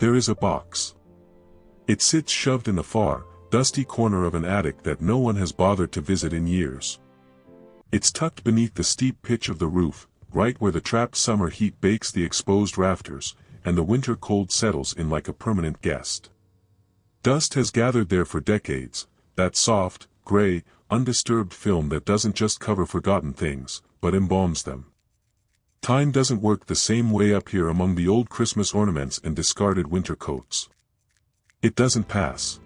There is a box. It sits shoved in a far, dusty corner of an attic that no one has bothered to visit in years. It's tucked beneath the steep pitch of the roof, right where the trapped summer heat bakes the exposed rafters, and the winter cold settles in like a permanent guest. Dust has gathered there for decades, that soft, gray, undisturbed film that doesn't just cover forgotten things, but embalms them. Time doesn't work the same way up here among the old Christmas ornaments and discarded winter coats. It doesn't pass.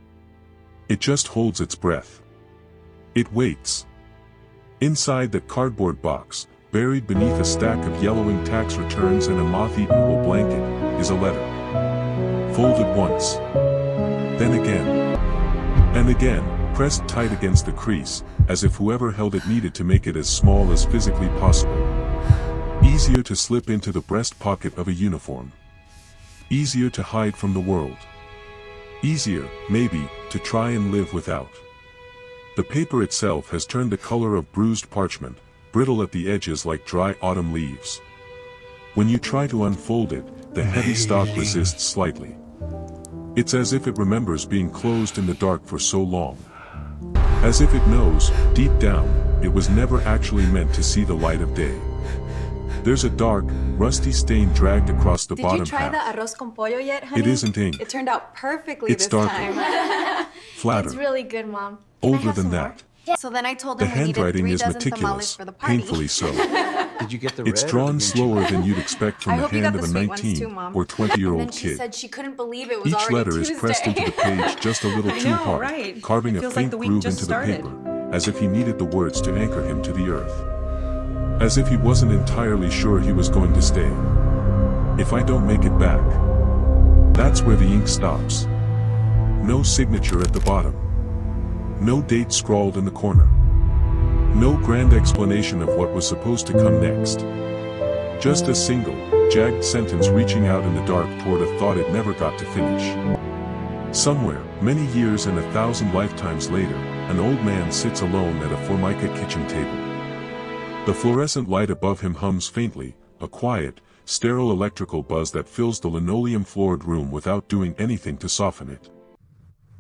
It just holds its breath. It waits. Inside that cardboard box, buried beneath a stack of yellowing tax returns and a moth-eaten wool blanket, is a letter. Folded once. Then again. And again, pressed tight against the crease, as if whoever held it needed to make it as small as physically possible. Easier to slip into the breast pocket of a uniform. Easier to hide from the world. Easier, maybe, to try and live without. The paper itself has turned the color of bruised parchment, brittle at the edges like dry autumn leaves. When you try to unfold it, the heavy stock resists slightly. It's as if it remembers being closed in the dark for so long. As if it knows, deep down, it was never actually meant to see the light of day. There's a dark, rusty stain dragged across the bottom half. Did you try the arroz con pollo yet, honey? It isn't ink. It turned out perfectly It's this darker. time. Flatter. It's really good, Mom. Older than that. So then I told The him we needed handwriting 3 is dozen tamales meticulous, for the party. painfully so. Did you get the It's red or drawn the green slower chili? than you'd expect from I the hope you hand got of the a sweet ones 19 too, Mom. or And 20-year-old then she kid. said she couldn't believe it was Each already letter Tuesday. is pressed into the page just a little I too know, hard, right? carving It a feels like faint the week groove just into the started. paper, as if he needed the words to anchor him to the earth. As if he wasn't entirely sure he was going to stay. If I don't make it back. That's where the ink stops. No signature at the bottom. No date scrawled in the corner. No grand explanation of what was supposed to come next. Just a single, jagged sentence reaching out in the dark toward a thought it never got to finish. Somewhere, many years and 1,000 lifetimes later, an old man sits alone at a Formica kitchen table. The fluorescent light above him hums faintly, a quiet, sterile electrical buzz that fills the linoleum-floored room without doing anything to soften it.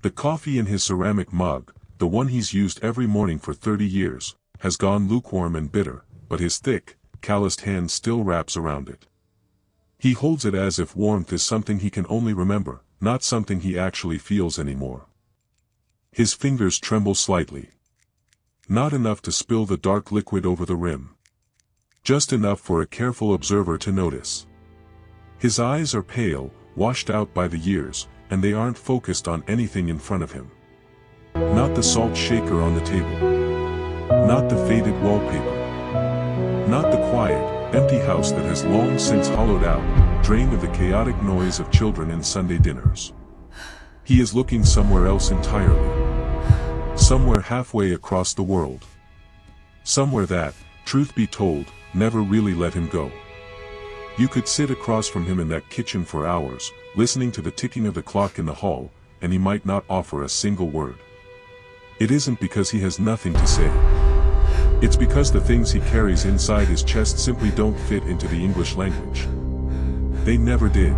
The coffee in his ceramic mug, the one he's used every morning for 30 years, has gone lukewarm and bitter, but his thick, calloused hand still wraps around it. He holds it as if warmth is something he can only remember, not something he actually feels anymore. His fingers tremble slightly. Not enough to spill the dark liquid over the rim. Just enough for a careful observer to notice. His eyes are pale, washed out by the years, and they aren't focused on anything in front of him. Not the salt shaker on the table. Not the faded wallpaper. Not the quiet, empty house that has long since hollowed out, drained of the chaotic noise of children and Sunday dinners. He is looking somewhere else entirely. Somewhere halfway across the world. Somewhere that, truth be told, never really let him go. You could sit across from him in that kitchen for hours, listening to the ticking of the clock in the hall, and he might not offer a single word. It isn't because he has nothing to say. It's because the things he carries inside his chest simply don't fit into the English language. They never did.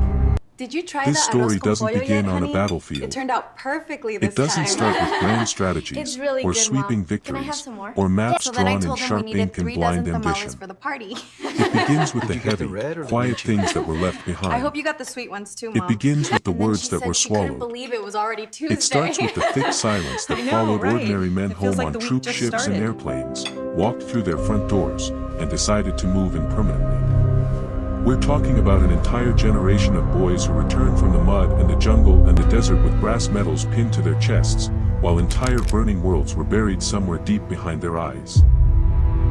Did you try This the story arroz con doesn't pollo begin yet, on a honey? battlefield. It turned out perfectly this It doesn't time. start with grand strategies, It's really or good, sweeping Mom. Can I have victories, some more? or maps So then I drawn in told him we sharp needed ink and 3 blind dozen tamales ambition. for the party. It begins with the Did you get the heavy, red or the quiet green chili? things that were left I behind. hope you got the sweet ones too, It Mom. begins with the And then words she that said were she couldn't swallowed. believe it was already Tuesday. It starts with the thick silence that I know, followed right? ordinary men It feels home like on the week troop just ships and started. airplanes, walked through their front doors, and decided to move in permanently. We're talking about an entire generation of boys who returned from the mud and the jungle and the desert with brass medals pinned to their chests, while entire burning worlds were buried somewhere deep behind their eyes.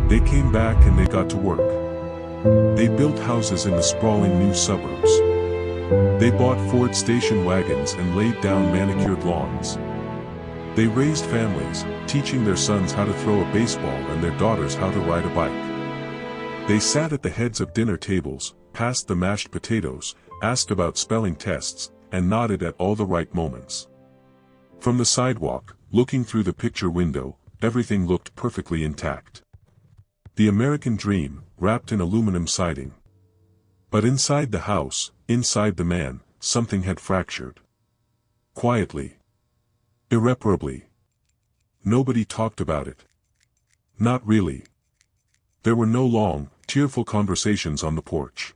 They came back and they got to work. They built houses in the sprawling new suburbs. They bought Ford station wagons and laid down manicured lawns. They raised families, teaching their sons how to throw a baseball and their daughters how to ride a bike. They sat at the heads of dinner tables, passed the mashed potatoes, asked about spelling tests, and nodded at all the right moments. From the sidewalk, looking through the picture window, everything looked perfectly intact. The American dream, wrapped in aluminum siding. But inside the house, inside the man, something had fractured. Quietly. Irreparably. Nobody talked about it. Not really. There were no long, tearful conversations on the porch.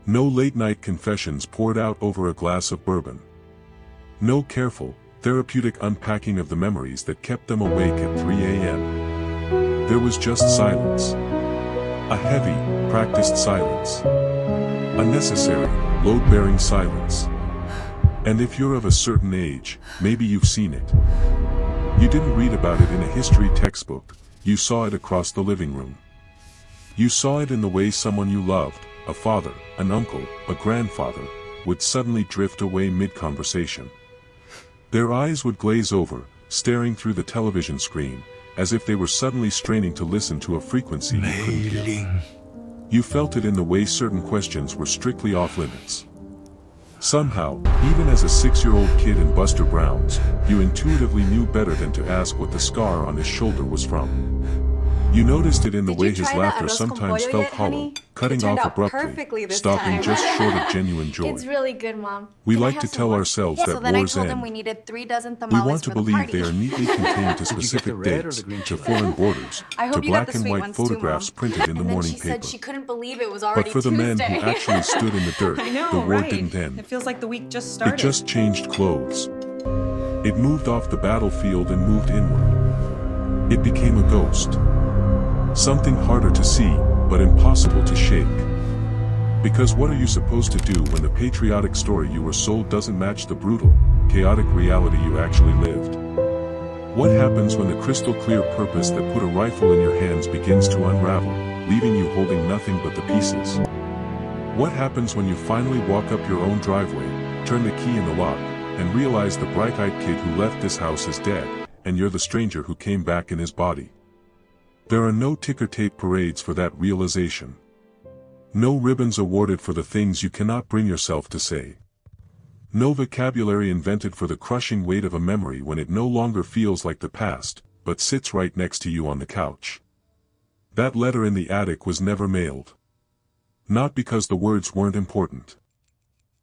No late-night confessions poured out over a glass of bourbon. No careful, therapeutic unpacking of the memories that kept them awake at 3 a.m. There was just silence. A heavy, practiced silence. A necessary, load-bearing silence. And if you're of a certain age, maybe you've seen it. You didn't read about it in a history textbook, you saw it across the living room. You saw it in the way someone you loved, a father, an uncle, a grandfather, would suddenly drift away mid-conversation. Their eyes would glaze over, staring through the television screen, as if they were suddenly straining to listen to a frequency you couldn't hear. You felt it in the way certain questions were strictly off-limits. Somehow, even as a 6-year-old kid in Buster Brown's, you intuitively knew better than to ask what the scar on his shoulder was from. You noticed it in the way his laughter sometimes felt hollow, cutting off abruptly, stopping just short of genuine joy. It's really good, Mom. We like to tell ourselves that wars end. We needed 3 dozen We tamales want to for the believe party. they are neatly contained to specific dates, to foreign borders, I hope to you got black the and sweet white ones too, photographs Mom. printed in the And then morning she paper. said she couldn't believe it was already But for the men who Tuesday. actually stood in the dirt, I know, the war right? didn't end. It feels like the week just started. It just changed clothes. It moved off the battlefield and moved inward. It became a ghost. Something harder to see, but impossible to shake. Because what are you supposed to do when the patriotic story you were sold doesn't match the brutal, chaotic reality you actually lived? What happens when the crystal clear purpose that put a rifle in your hands begins to unravel, leaving you holding nothing but the pieces? What happens when you finally walk up your own driveway, turn the key in the lock, and realize the bright-eyed kid who left this house is dead, and you're the stranger who came back in his body? There are no ticker tape parades for that realization. No ribbons awarded for the things you cannot bring yourself to say. No vocabulary invented for the crushing weight of a memory when it no longer feels like the past, but sits right next to you on the couch. That letter in the attic was never mailed. Not because the words weren't important,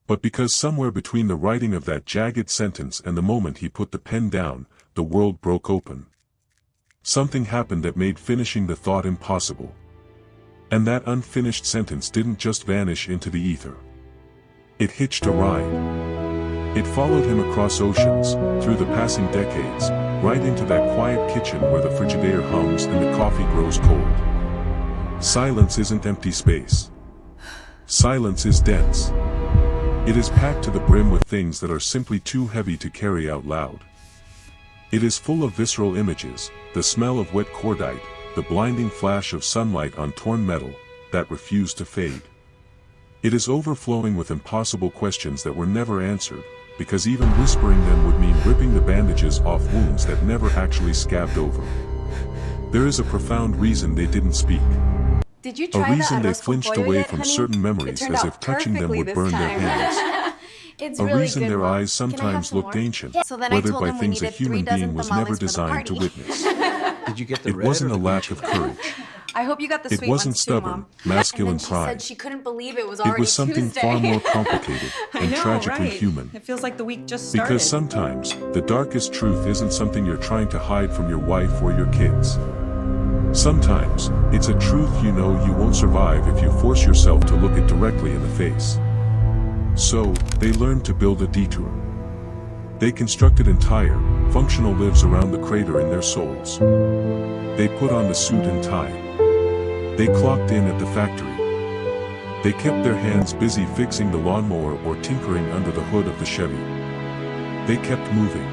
but because somewhere between the writing of that jagged sentence and the moment he put the pen down, the world broke open. Something happened that made finishing the thought impossible. And that unfinished sentence didn't just vanish into the ether. It hitched a ride. It followed him across oceans, through the passing decades, right into that quiet kitchen where the Frigidaire hums and the coffee grows cold. Silence isn't empty space. Silence is dense. It is packed to the brim with things that are simply too heavy to carry out loud. It is full of visceral images, the smell of wet cordite, the blinding flash of sunlight on torn metal, that refuse to fade. It is overflowing with impossible questions that were never answered, because even whispering them would mean ripping the bandages off wounds that never actually scabbed over. There is a profound reason they didn't speak. Did you A try reason the they arroz con flinched pollo away yet, from honey? certain It memories turned as out if touching them perfectly would this burn their time. hands. It's A really reason good, their Mom. eyes Can I have sometimes some looked more? ancient, So then I weathered told by him we things a needed 3 human dozen being was tamales never for the designed to party. witness. Did you get the It red wasn't or a the lack green of chicken? courage. I hope you got the It sweet wasn't ones too, stubborn, Mom. masculine And then she pride. said she couldn't believe it was It already was something Tuesday. far more complicated I and know, tragically right? human. It feels like the week just started. Because sometimes, the darkest truth isn't something you're trying to hide from your wife or your kids. Sometimes, it's a truth you know you won't survive if you force yourself to look it directly in the face. So, they learned to build a detour. They constructed entire, functional lives around the crater in their souls. They put on the suit and tie. They clocked in at the factory. They kept their hands busy fixing the lawnmower or tinkering under the hood of the Chevy. They kept moving.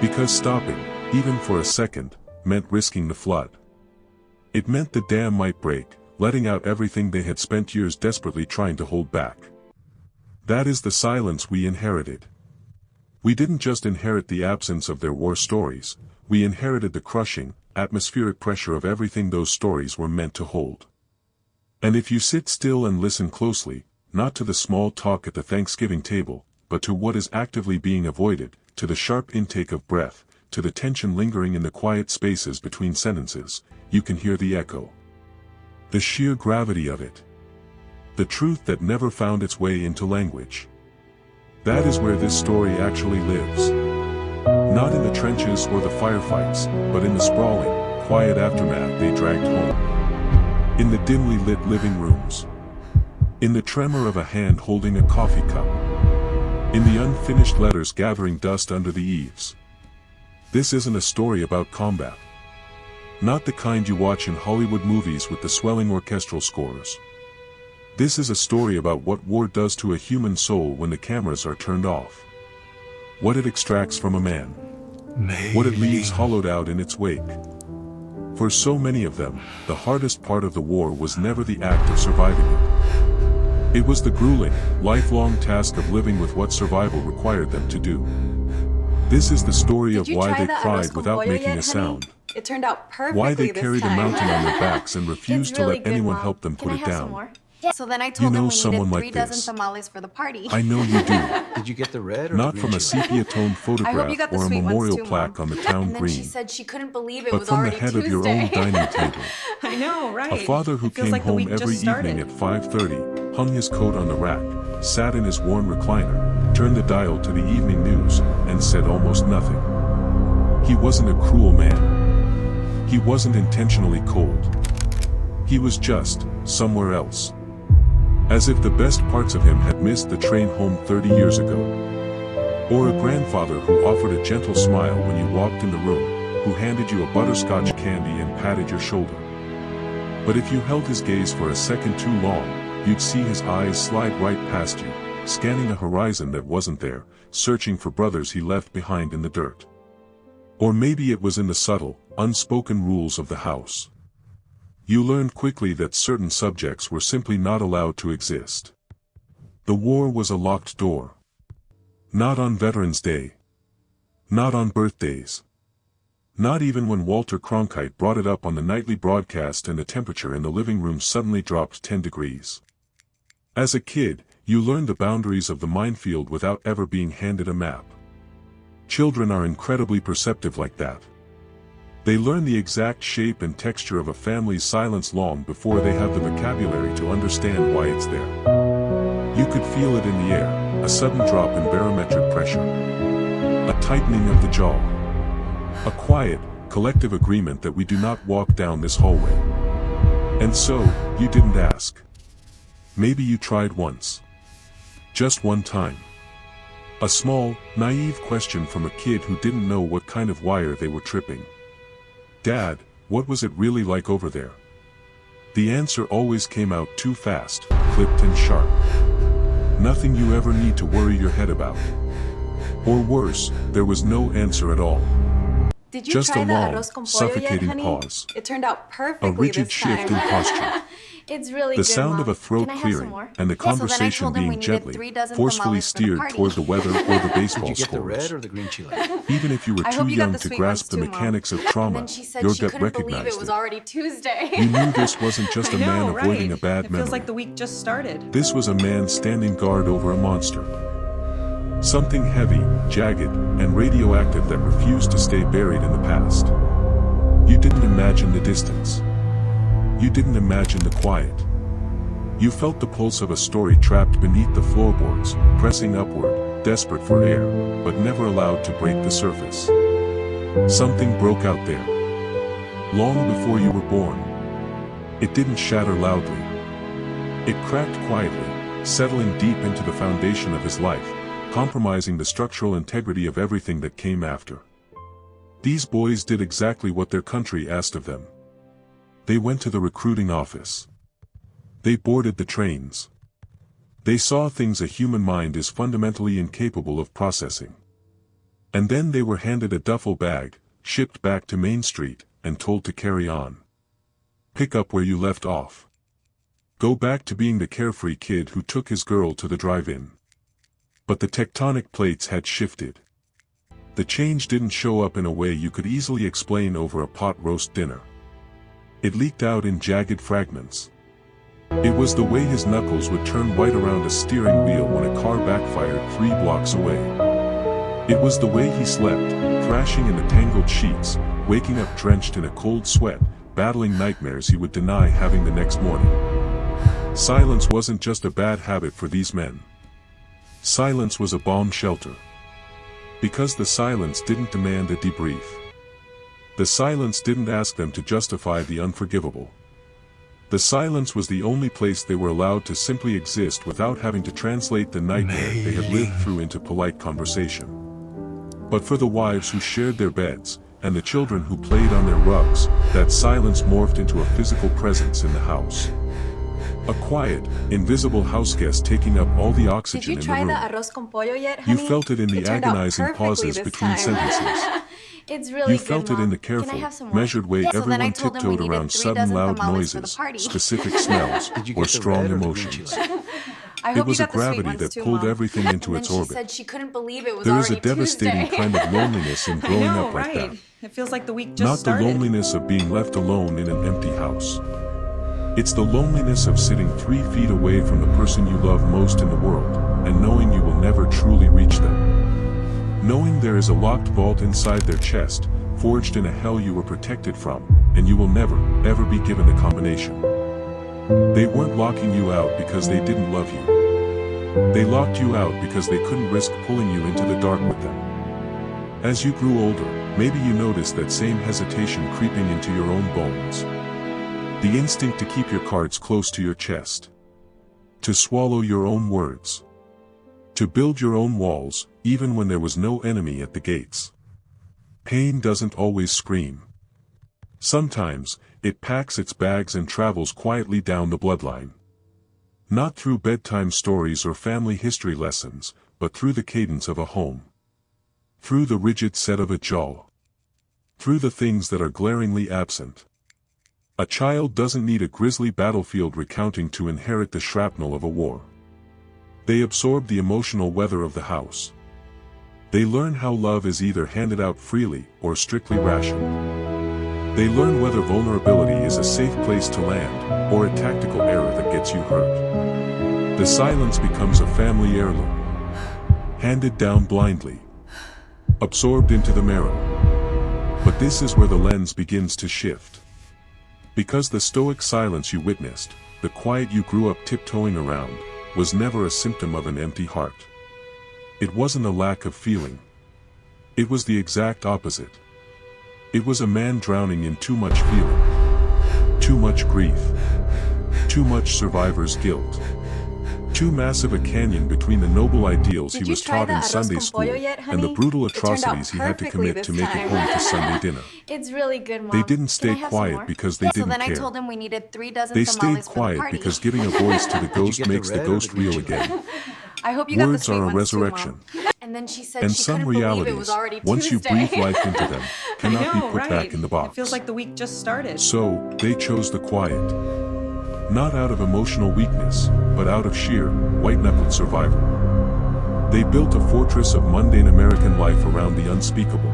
Because stopping, even for a second, meant risking the flood. It meant the dam might break, letting out everything they had spent years desperately trying to hold back. That is the silence we inherited. We didn't just inherit the absence of their war stories, we inherited the crushing, atmospheric pressure of everything those stories were meant to hold. And if you sit still and listen closely, not to the small talk at the Thanksgiving table, but to what is actively being avoided, to the sharp intake of breath, to the tension lingering in the quiet spaces between sentences, you can hear the echo. The sheer gravity of it. The truth that never found its way into language. That is where this story actually lives. Not in the trenches or the firefights, but in the sprawling, quiet aftermath they dragged home. In the dimly lit living rooms. In the tremor of a hand holding a coffee cup. In the unfinished letters gathering dust under the eaves. This isn't a story about combat. Not the kind you watch in Hollywood movies with the swelling orchestral scores. This is a story about what war does to a human soul when the cameras are turned off. What it extracts from a man. What it leaves hollowed out in its wake. For so many of them, the hardest part of the war was never the act of surviving it. It was the grueling, lifelong task of living with what survival required them to do. This is the story of why they cried without making a sound. It turned out perfectly Why they this carried a time. mountain on their backs and refused It's to really let good, anyone Mom. help them Can put I it have some down. more? So then I told them know we someone needed like 3 dozen this. tamales for the party. I know you do. Did you get the red or Not the from green a chili? sepia-toned I hope you photograph got the or a sweet ones memorial too, plaque Mom. on the town And then she green, said she couldn't believe it but was from the already head Tuesday. of your own dining table. I know, right? A father who It feels came like the home week every just started. evening at 5:30, hung his coat on the rack, sat in his worn recliner, turned the dial to the evening news, and said almost nothing. He wasn't a cruel man. He wasn't intentionally cold. He was just somewhere else. As if the best parts of him had missed the train home 30 years ago. Or a grandfather who offered a gentle smile when you walked in the room, who handed you a butterscotch candy and patted your shoulder. But if you held his gaze for a second too long, you'd see his eyes slide right past you, scanning a horizon that wasn't there, searching for brothers he left behind in the dirt. Or maybe it was in the subtle, unspoken rules of the house. You learned quickly that certain subjects were simply not allowed to exist. The war was a locked door. Not on Veterans Day. Not on birthdays. Not even when Walter Cronkite brought it up on the nightly broadcast and the temperature in the living room suddenly dropped 10 degrees. As a kid, you learned the boundaries of the minefield without ever being handed a map. Children are incredibly perceptive like that. They learn the exact shape and texture of a family's silence long before they have the vocabulary to understand why it's there. You could feel it in the air, a sudden drop in barometric pressure. A tightening of the jaw. A quiet, collective agreement that we do not walk down this hallway. And so, you didn't ask. Maybe you tried once. Just one time. A small, naive question from a kid who didn't know what kind of wire they were tripping. Dad, what was it really like over there? The answer always came out too fast, clipped and sharp. Nothing you ever need to worry your head about. Or worse, there was no answer at all. Did you Just try a the long, arroz con pollo suffocating yet, honey? pause. It turned out perfectly A rigid this time. shift in posture. It's really The good, sound Mom. of a throat Can I have some clearing, more? and the So then I conversation told him we being needed gently, 3 dozen forcefully tamales for the steered party. toward the weather or the baseball Did you get the red scores. or the green chili? Even if you were I too hope you got young the to sweet grasp the ones too, Mom. mechanics of And trauma, then she said your she gut couldn't believe it recognized was it. already Tuesday. You knew this wasn't just I a man know, avoiding a right? bad It memory. feels like the week just started. This was a man standing guard over a monster. Something heavy, jagged, and radioactive that refused to stay buried in the past. You didn't imagine the distance. You didn't imagine the quiet. You felt the pulse of a story trapped beneath the floorboards, pressing upward, desperate for air, but never allowed to break the surface. Something broke out there. Long before you were born. It didn't shatter loudly. It cracked quietly, settling deep into the foundation of his life, compromising the structural integrity of everything that came after. These boys did exactly what their country asked of them. They went to the recruiting office. They boarded the trains. They saw things a human mind is fundamentally incapable of processing. And then they were handed a duffel bag, shipped back to Main Street, and told to carry on. Pick up where you left off. Go back to being the carefree kid who took his girl to the drive-in. But the tectonic plates had shifted. The change didn't show up in a way you could easily explain over a pot roast dinner. It leaked out in jagged fragments. It was the way his knuckles would turn white around a steering wheel when a car backfired 3 blocks away. It was the way he slept, thrashing in the tangled sheets, waking up drenched in a cold sweat, battling nightmares he would deny having the next morning. Silence wasn't just a bad habit for these men. Silence was a bomb shelter. Because the silence didn't demand a debrief. The silence didn't ask them to justify the unforgivable. The silence was the only place they were allowed to simply exist without having to translate the nightmare they had lived through into polite conversation. But for the wives who shared their beds, and the children who played on their rugs, that silence morphed into a physical presence in the house. A quiet, invisible houseguest taking up all the oxygen in the room. Did you try the arroz con pollo yet, You honey? felt it in the It turned out agonizing perfectly pauses this between time. sentences. It's really You good, felt it in Mom. the Can I careful, have some more? measured way So then I everyone told him we tiptoed needed around 3 sudden dozen loud tamales for the noises, party. specific smells, Did you or get the strong red or the green emotions. chili? I It hope was you a got the sweet gravity ones that too, pulled Mom. everything into And its then she orbit. said she couldn't believe it was There is already a devastating Tuesday. kind of loneliness in I growing know, up like right? that. It feels like the week just Not the started. loneliness of being left alone in an empty house. It's the loneliness of sitting 3 feet away from the person you love most in the world, and knowing you will never truly reach them. Knowing there is a locked vault inside their chest, forged in a hell you were protected from, and you will never, ever be given the combination. They weren't locking you out because they didn't love you. They locked you out because they couldn't risk pulling you into the dark with them. As you grew older, maybe you noticed that same hesitation creeping into your own bones. The instinct to keep your cards close to your chest. To swallow your own words. To build your own walls, even when there was no enemy at the gates. Pain doesn't always scream. Sometimes, it packs its bags and travels quietly down the bloodline. Not through bedtime stories or family history lessons, but through the cadence of a home. Through the rigid set of a jaw. Through the things that are glaringly absent. A child doesn't need a grisly battlefield recounting to inherit the shrapnel of a war. They absorb the emotional weather of the house. They learn how love is either handed out freely or strictly rationed. They learn whether vulnerability is a safe place to land, or a tactical error that gets you hurt. The silence becomes a family heirloom. Handed down blindly. Absorbed into the marrow. But this is where the lens begins to shift. Because the stoic silence you witnessed, the quiet you grew up tiptoeing around, was never a symptom of an empty heart. It wasn't a lack of feeling. It was the exact opposite. It was a man drowning in too much feeling. Too much grief. Too much survivor's guilt. Too massive a canyon between the noble ideals he was taught in Sunday school and the brutal atrocities he had to commit to make it home for Sunday dinner. It's really good, Mom. They didn't stay Can I have some quiet more? because they So didn't then I care. told him we needed 3 dozen They tamales stayed for the quiet party. because giving a voice to the ghost get the makes the red or ghost the green real chili? again. I hope you got the Words sweet are a ones resurrection. too, Mom. And then she said And she some couldn't believe it was realities, already once you Tuesday. breathe life into them, I cannot know, be put right? back in the box. It feels like the week just started. So, they chose the quiet. Not out of emotional weakness, but out of sheer, white-knuckled survival. They built a fortress of mundane American life around the unspeakable.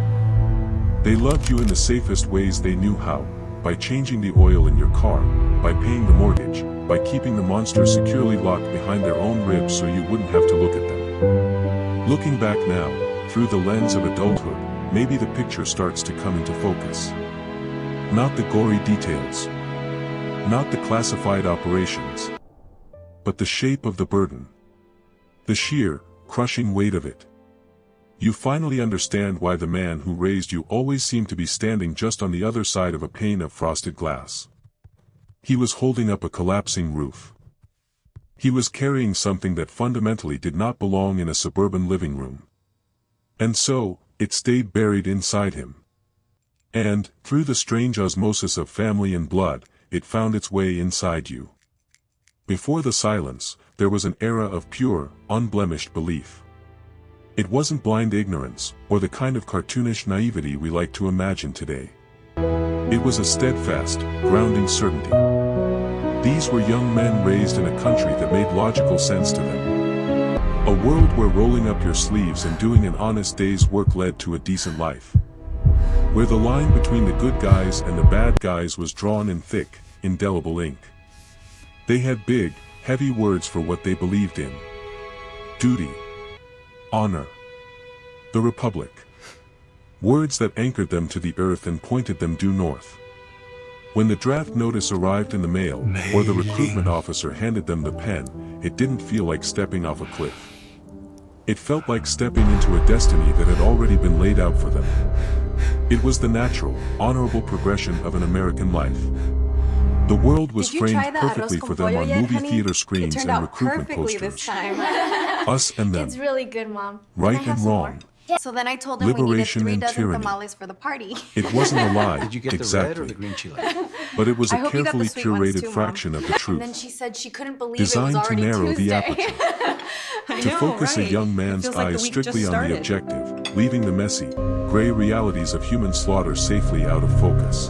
They loved you in the safest ways they knew how, by changing the oil in your car, by paying the mortgage, by keeping the monster securely locked behind their own ribs so you wouldn't have to look at them. Looking back now, through the lens of adulthood, maybe the picture starts to come into focus. Not the gory details. Not the classified operations. But the shape of the burden. The sheer, crushing weight of it. You finally understand why the man who raised you always seemed to be standing just on the other side of a pane of frosted glass. He was holding up a collapsing roof. He was carrying something that fundamentally did not belong in a suburban living room. And so, it stayed buried inside him. And, through the strange osmosis of family and blood, it found its way inside you. Before the silence, there was an era of pure, unblemished belief. It wasn't blind ignorance, or the kind of cartoonish naivety we like to imagine today. It was a steadfast, grounding certainty. These were young men raised in a country that made logical sense to them. A world where rolling up your sleeves and doing an honest day's work led to a decent life. Where the line between the good guys and the bad guys was drawn in thick, indelible ink. They had big, heavy words for what they believed in. Duty. Honor. The Republic. Words that anchored them to the earth and pointed them due north. When the draft notice arrived in the mail, or the recruitment officer handed them the pen, it didn't feel like stepping off a cliff. It felt like stepping into a destiny that had already been laid out for them. It was the natural, honorable progression of an American life. The world was Did you try framed the arroz perfectly con for them pollo on yet, movie honey? theater It screens turned and out recruitment perfectly this posters. time. Us and them. It's really good, Mom. Can I Right have and some wrong. more? So then I told him we needed Liberation 3 and dozen tyranny. tamales for the party. It wasn't a lie, Did you get the red or exactly, the green chile? but it was I a hope you got the carefully sweet ones curated too, Mom. fraction of the And then truth, she said she couldn't believe it was designed to already narrow the Tuesday. aperture. I To know, focus right? a young It man's feels like the eyes week strictly just on the started. objective, leaving the messy, gray realities of human slaughter safely out of focus.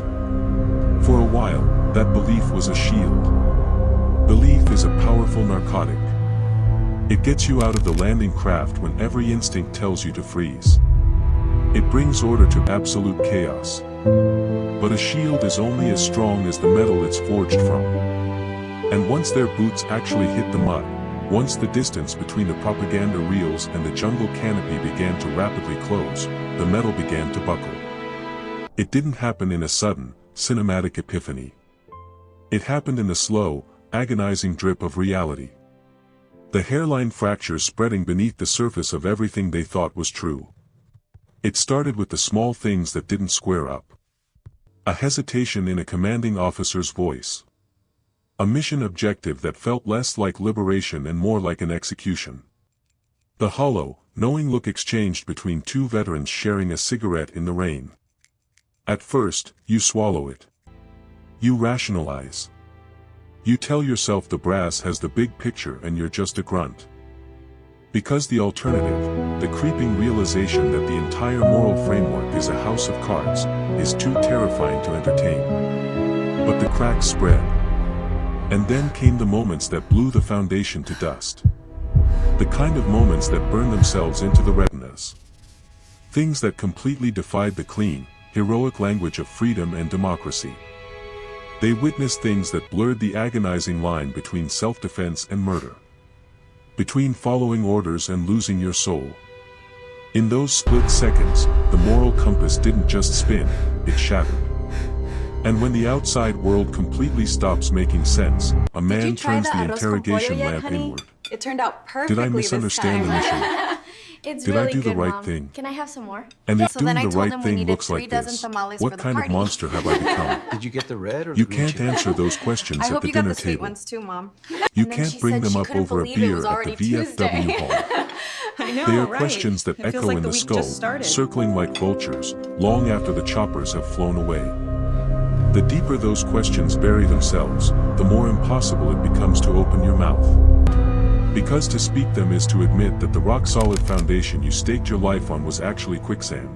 For a while, that belief was a shield. Belief is a powerful narcotic. It gets you out of the landing craft when every instinct tells you to freeze. It brings order to absolute chaos. But a shield is only as strong as the metal it's forged from. And once their boots actually hit the mud, once the distance between the propaganda reels and the jungle canopy began to rapidly close, the metal began to buckle. It didn't happen in a sudden, cinematic epiphany. It happened in the slow, agonizing drip of reality. The hairline fractures spreading beneath the surface of everything they thought was true. It started with the small things that didn't square up. A hesitation in a commanding officer's voice. A mission objective that felt less like liberation and more like an execution. The hollow, knowing look exchanged between 2 veterans sharing a cigarette in the rain. At first, you swallow it. You rationalize. You tell yourself the brass has the big picture and you're just a grunt. Because the alternative, the creeping realization that the entire moral framework is a house of cards, is too terrifying to entertain. But the cracks spread. And then came the moments that blew the foundation to dust. The kind of moments that burn themselves into the retinas. Things that completely defied the clean, heroic language of freedom and democracy. They witnessed things that blurred the agonizing line between self-defense and murder. Between following orders and losing your soul. In those split seconds, the moral compass didn't just spin, it shattered. And when the outside world completely stops making sense, a Did you man try turns the the arroz con pollo interrogation yet, lamp honey? inward. It turned out perfectly Did I this misunderstand the time. mission? It's Did I really do the good, right Mom. thing? Can I have some more? And if So then doing I the told right him we thing needed looks 3 like dozen this, tamales for what the kind of party. monster have I become? Did you get the red or the You green can't chile? answer those questions I at hope the you got dinner the sweet table. ones too, Mom. You And then can't she bring said them she up couldn't over a believe it beer was at the already VFW Tuesday. hall. I know, They are right? questions that It feels echo like in the the week skull, just started. circling like vultures, long after the choppers have flown away. The deeper those questions bury themselves, the more impossible it becomes to open your mouth. Because to speak them is to admit that the rock-solid foundation you staked your life on was actually quicksand.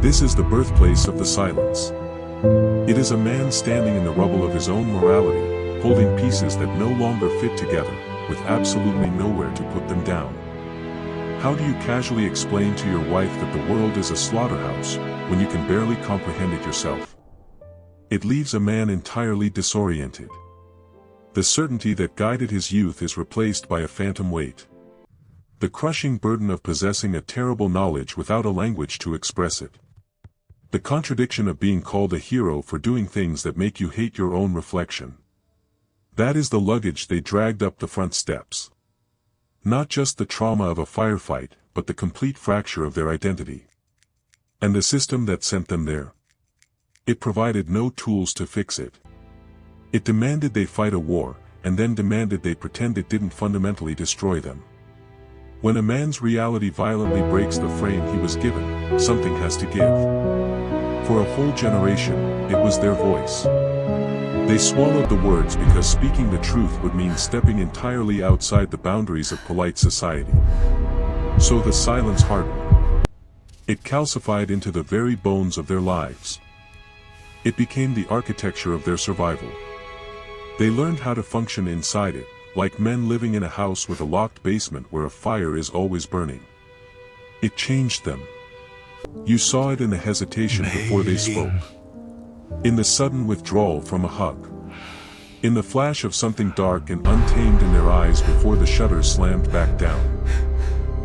This is the birthplace of the silence. It is a man standing in the rubble of his own morality, holding pieces that no longer fit together, with absolutely nowhere to put them down. How do you casually explain to your wife that the world is a slaughterhouse, when you can barely comprehend it yourself? It leaves a man entirely disoriented. The certainty that guided his youth is replaced by a phantom weight. The crushing burden of possessing a terrible knowledge without a language to express it. The contradiction of being called a hero for doing things that make you hate your own reflection. That is the luggage they dragged up the front steps. Not just the trauma of a firefight, but the complete fracture of their identity. And the system that sent them there. It provided no tools to fix it. It demanded they fight a war, and then demanded they pretend it didn't fundamentally destroy them. When a man's reality violently breaks the frame he was given, something has to give. For a whole generation, it was their voice. They swallowed the words because speaking the truth would mean stepping entirely outside the boundaries of polite society. So the silence hardened. It calcified into the very bones of their lives. It became the architecture of their survival. They learned how to function inside it, like men living in a house with a locked basement where a fire is always burning. It changed them. You saw it in the hesitation before they spoke. In the sudden withdrawal from a hug. In the flash of something dark and untamed in their eyes before the shutters slammed back down.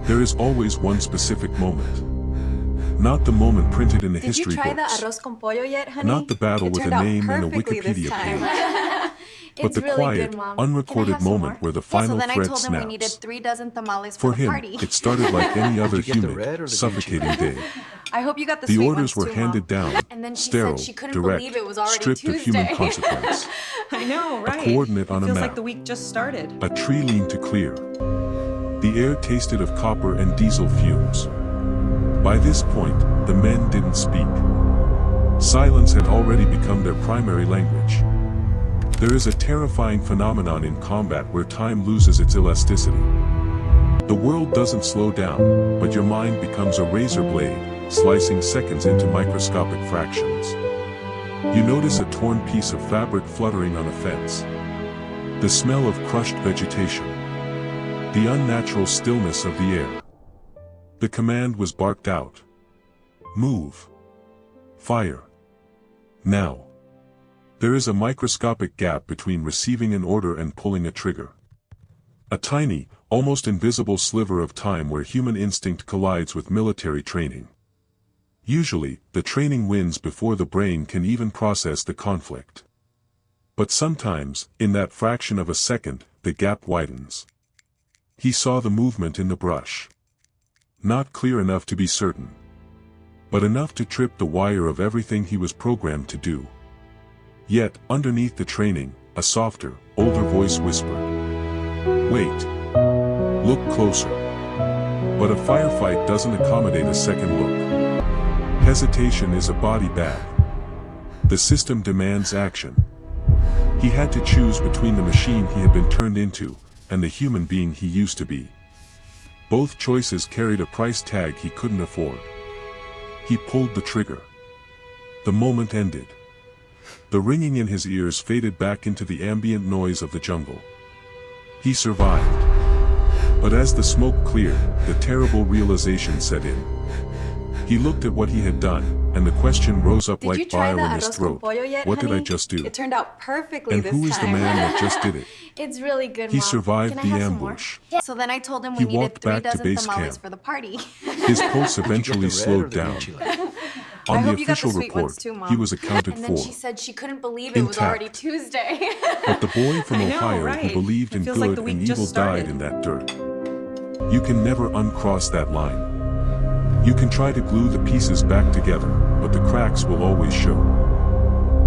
There is always one specific moment. Not the moment printed in the history Did you try books. the arroz con pollo yet, honey? Not the battle It with a turned out name and a perfectly this Wikipedia time. page. But It's the really quiet, good, Mom. Can I unrecorded have some moment more? where the So final then I thread told him we needed snaps. 3 dozen tamales For for the him, party. it started like any other Did you get the humid, red or the green suffocating chili? day. I hope you got the The sweet orders ones were too, handed Mom. down, And then she sterile, said she couldn't direct, believe it was already stripped of human Tuesday. consequence. I know, right? coordinate on it a feels map. like the week just started. A tree leaned to clear. The air tasted of copper and diesel fumes. By this point, the men didn't speak. Silence had already become their primary language. There is a terrifying phenomenon in combat where time loses its elasticity. The world doesn't slow down, but your mind becomes a razor blade, slicing seconds into microscopic fractions. You notice a torn piece of fabric fluttering on a fence. The smell of crushed vegetation. The unnatural stillness of the air. The command was barked out. Move. Fire. Now. There is a microscopic gap between receiving an order and pulling a trigger. A tiny, almost invisible sliver of time where human instinct collides with military training. Usually, the training wins before the brain can even process the conflict. But sometimes, in that fraction of a second, the gap widens. He saw the movement in the brush. Not clear enough to be certain, but enough to trip the wire of everything he was programmed to do. Yet, underneath the training, a softer, older voice whispered, "Wait. Look closer." But a firefight doesn't accommodate a second look. Hesitation is a body bag. The system demands action. He had to choose between the machine he had been turned into, and the human being he used to be. Both choices carried a price tag he couldn't afford. He pulled the trigger. The moment ended. The ringing in his ears faded back into the ambient noise of the jungle. He survived. But as the smoke cleared, the terrible realization set in. He looked at what he had done, and the question rose up Did you like try fire the in his arroz con throat. pollo yet, What did I honey? just do? It turned out perfectly And this who is the time. man that just did it? It's really good, He Mom. survived Can I the have some more? ambush. So then I told him He we needed walked 3 back to dozen base tamales camp. for the party. His pulse Did you get the eventually red or slowed the green down. chili? I On the hope you got the official sweet report, ones too, Mom. he was accounted And for. then she said she couldn't believe it was already Intact. Tuesday. But the boy from I know, Ohio right? who believed It in feels like good the week and just evil died started. in that dirt. You can never uncross that line. You can try to glue the pieces back together, but the cracks will always show.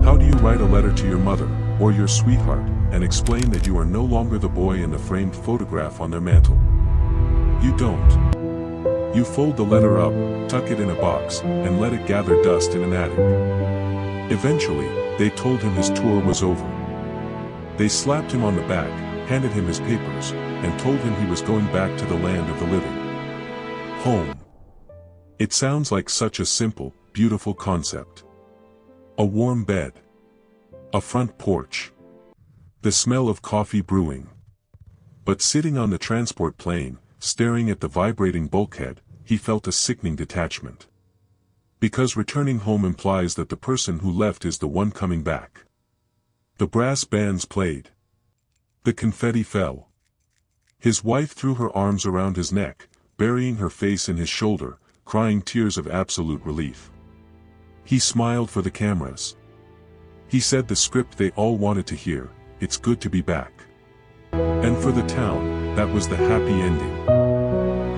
How do you write a letter to your mother, or your sweetheart, and explain that you are no longer the boy in the framed photograph on their mantle? You don't. You fold the letter up, tuck it in a box, and let it gather dust in an attic. Eventually, they told him his tour was over. They slapped him on the back, handed him his papers, and told him he was going back to the land of the living. Home. It sounds like such a simple, beautiful concept. A warm bed. A front porch. The smell of coffee brewing. But sitting on the transport plane, staring at the vibrating bulkhead, he felt a sickening detachment. Because returning home implies that the person who left is the one coming back. The brass bands played. The confetti fell. His wife threw her arms around his neck, burying her face in his shoulder, crying tears of absolute relief. He smiled for the cameras. He said the script they all wanted to hear, "It's good to be back." And for the town, that was the happy ending.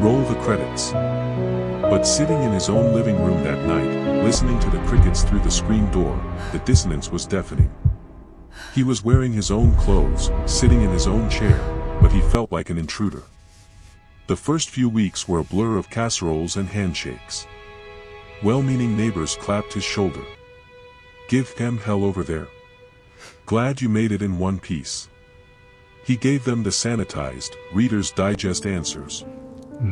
Roll the credits. But sitting in his own living room that night, listening to the crickets through the screen door, the dissonance was deafening. He was wearing his own clothes, sitting in his own chair, but he felt like an intruder. The first few weeks were a blur of casseroles and handshakes. Well-meaning neighbors clapped his shoulder. "Give them hell over there. Glad you made it in one piece." He gave them the sanitized, Reader's Digest answers.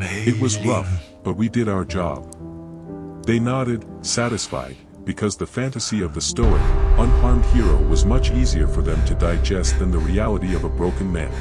It was rough, but we did our job. They nodded, satisfied, because the fantasy of the stoic, unharmed hero was much easier for them to digest than the reality of a broken man.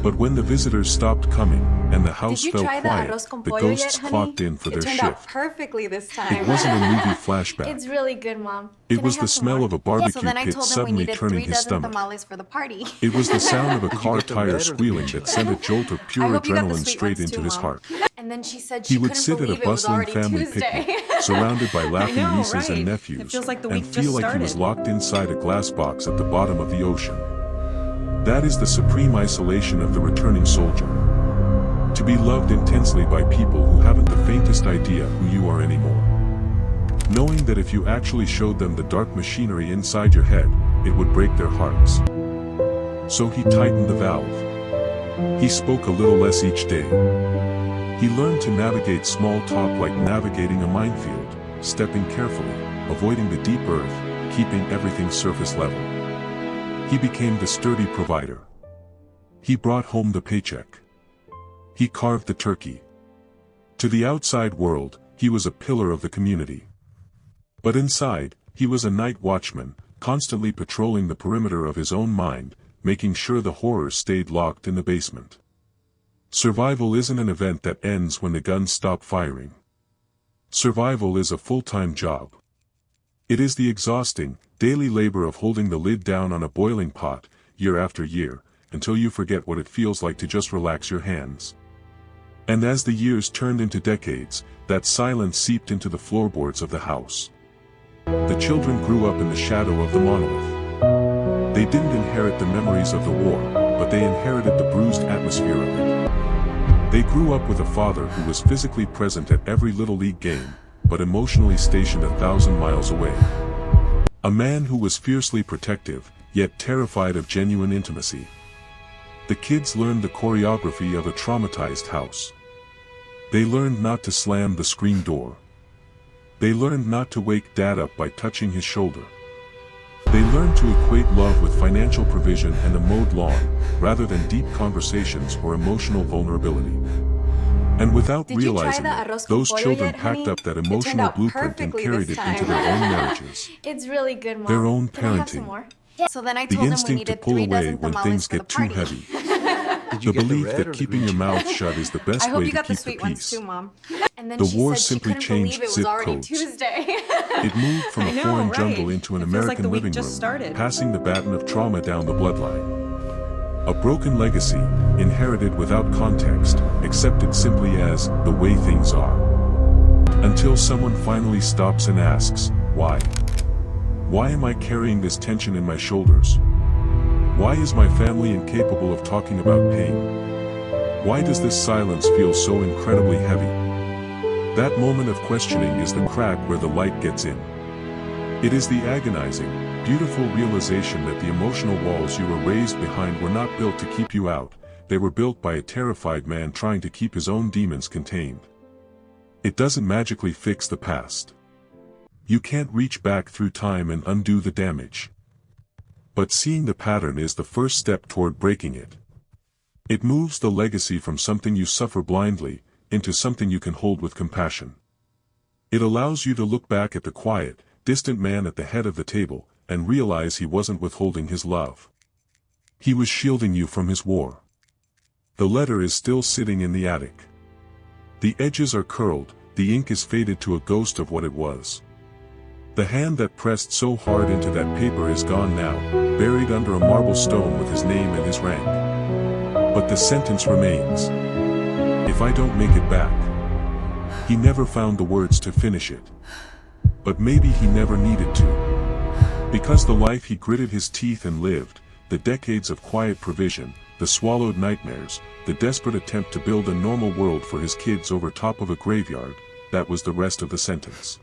But when the visitors stopped coming, and the house Did you fell try the quiet, arroz con the pollo ghosts yet, honey? clocked in for It their turned out shift. perfectly this time. It wasn't a movie flashback. It's really good, Mom. It Can was I the have some smell more? of a barbecue So then I pit told him we suddenly needed turning 3 his dozen stomach. tamales for the party. It was the sound of a Did you car get the red or tire the squealing green that sent a jolt of I pure hope you got the adrenaline sweet straight ones into too, his Mom. heart. And then she said He she would couldn't sit at a believe it was bustling already family Tuesday. picnic, surrounded by laughing know, nieces right? and It nephews, feels like the and week feel just like he was started. locked inside a glass box at the bottom of the ocean. That is the supreme isolation of the returning soldier. To be loved intensely by people who haven't the faintest idea who you are anymore. Knowing that if you actually showed them the dark machinery inside your head, it would break their hearts. So he tightened the valve. He spoke a little less each day. He learned to navigate small talk like navigating a minefield, stepping carefully, avoiding the deep earth, keeping everything surface level. He became the sturdy provider. He brought home the paycheck. He carved the turkey. To the outside world, he was a pillar of the community. But inside, he was a night watchman, constantly patrolling the perimeter of his own mind, making sure the horrors stayed locked in the basement. Survival isn't an event that ends when the guns stop firing. Survival is a full-time job. It is the exhausting, daily labor of holding the lid down on a boiling pot, year after year, until you forget what it feels like to just relax your hands. And as the years turned into decades, that silence seeped into the floorboards of the house. The children grew up in the shadow of the monolith. They didn't inherit the memories of the war, but they inherited the bruised atmosphere of it. They grew up with a father who was physically present at every Little League game, but emotionally stationed 1,000 miles away. A man who was fiercely protective, yet terrified of genuine intimacy. The kids learned the choreography of a traumatized house. They learned not to slam the screen door. They learned not to wake Dad up by touching his shoulder. They learned to equate love with financial provision and a mowed lawn, rather than deep conversations or emotional vulnerability. And without realizing it, those children packed up that emotional blueprint and carried it into their own marriages. It's really good, Mom. Their own Can I have some parenting. more? So then I The told him we instinct to needed pull 3 away dozen when tamales things for the get too party. heavy. Did you The get the belief red that or the keeping green your chili? mouth shut is the I best hope way you to got the keep the sweet ones peace. too, Mom. And then The she war said she simply couldn't believe changed it was zip already codes. Tuesday. It moved from I a know, foreign right? jungle into an It feels like American the week living just room, started. passing the baton of trauma down the bloodline. A broken legacy, inherited without context, accepted simply as the way things are. Until someone finally stops and asks, why? Why am I carrying this tension in my shoulders? Why is my family incapable of talking about pain? Why does this silence feel so incredibly heavy? That moment of questioning is the crack where the light gets in. It is the agonizing, beautiful realization that the emotional walls you were raised behind were not built to keep you out, they were built by a terrified man trying to keep his own demons contained. It doesn't magically fix the past. You can't reach back through time and undo the damage. But seeing the pattern is the first step toward breaking it. It moves the legacy from something you suffer blindly, into something you can hold with compassion. It allows you to look back at the quiet, distant man at the head of the table, and realize he wasn't withholding his love. He was shielding you from his war. The letter is still sitting in the attic. The edges are curled, the ink is faded to a ghost of what it was. The hand that pressed so hard into that paper is gone now, buried under a marble stone with his name and his rank. But the sentence remains. If I don't make it back. He never found the words to finish it. But maybe he never needed to. Because the life he gritted his teeth and lived, the decades of quiet provision, the swallowed nightmares, the desperate attempt to build a normal world for his kids over top of a graveyard, that was the rest of the sentence.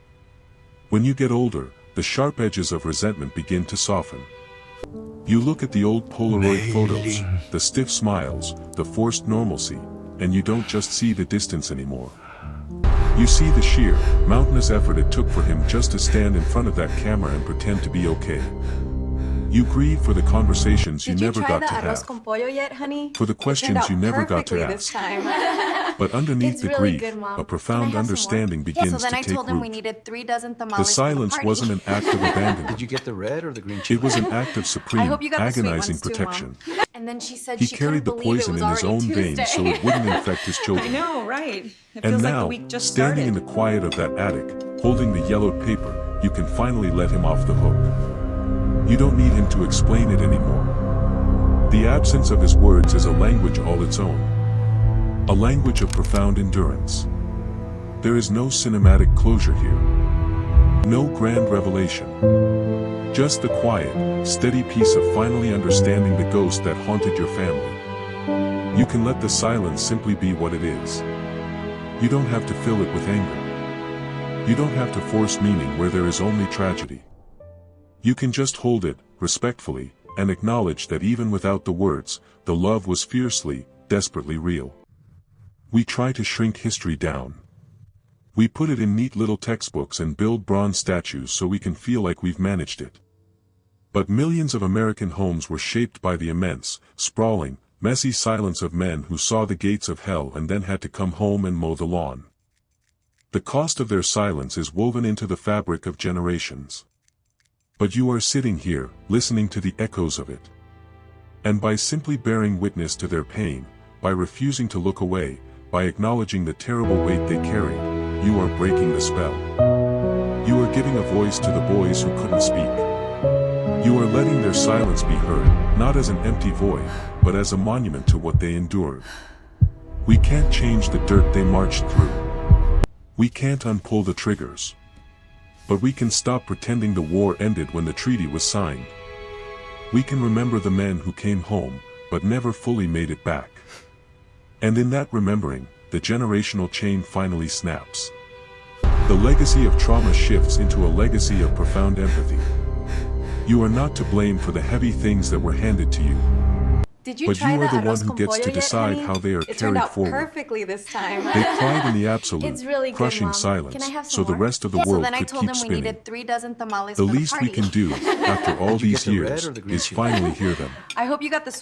When you get older, the sharp edges of resentment begin to soften. You look at the old Polaroid photos, the stiff smiles, the forced normalcy, and you don't just see the distance anymore. You see the sheer, mountainous effort it took for him just to stand in front of that camera and pretend to be okay. You grieve for the conversations you never got to have, con pollo yet, honey? for the questions you never got to This ask. time. But underneath It's the really grief, good, Mom. a Can I profound have some more? understanding begins So to then I take told him we root. needed 3 dozen tamales The for silence party. wasn't an act of abandonment. Did you get the red or the green chili? It was an act of I supreme, hope you got the sweet agonizing ones too, Mom. protection. And then she said He she carried the couldn't believe it poison was in his already own veins so Tuesday. it wouldn't infect his I children. know, right? It And feels like now, the week just standing started. in the quiet of that attic, holding the yellowed paper, you can finally let him off the hook. You don't need him to explain it anymore. The absence of his words is a language all its own. A language of profound endurance. There is no cinematic closure here. No grand revelation. Just the quiet, steady peace of finally understanding the ghost that haunted your family. You can let the silence simply be what it is. You don't have to fill it with anger. You don't have to force meaning where there is only tragedy. You can just hold it, respectfully, and acknowledge that even without the words, the love was fiercely, desperately real. We try to shrink history down. We put it in neat little textbooks and build bronze statues so we can feel like we've managed it. But millions of American homes were shaped by the immense, sprawling, messy silence of men who saw the gates of hell and then had to come home and mow the lawn. The cost of their silence is woven into the fabric of generations. But you are sitting here, listening to the echoes of it. And by simply bearing witness to their pain, by refusing to look away, by acknowledging the terrible weight they carried, you are breaking the spell. You are giving a voice to the boys who couldn't speak. You are letting their silence be heard, not as an empty void, but as a monument to what they endured. We can't change the dirt they marched through. We can't unpull the triggers. But we can stop pretending the war ended when the treaty was signed. We can remember the men who came home, but never fully made it back. And in that remembering, the generational chain finally snaps. The legacy of trauma shifts into a legacy of profound empathy. You are not to blame for the heavy things that were handed to you. Did you But try you are the arroz one who con gets pollo to yet, decide honey? how they are It turned carried out forward. perfectly this time. They cried in the absolute, It's really good, crushing Mom. silence, Can I have so some the more? rest of the Yeah, so world then I could told keep them we spinning. needed 3 dozen tamales The for the least we party. can do, after all Did you get these the red years, or the green is chili? finally hear them. I hope you got the sweet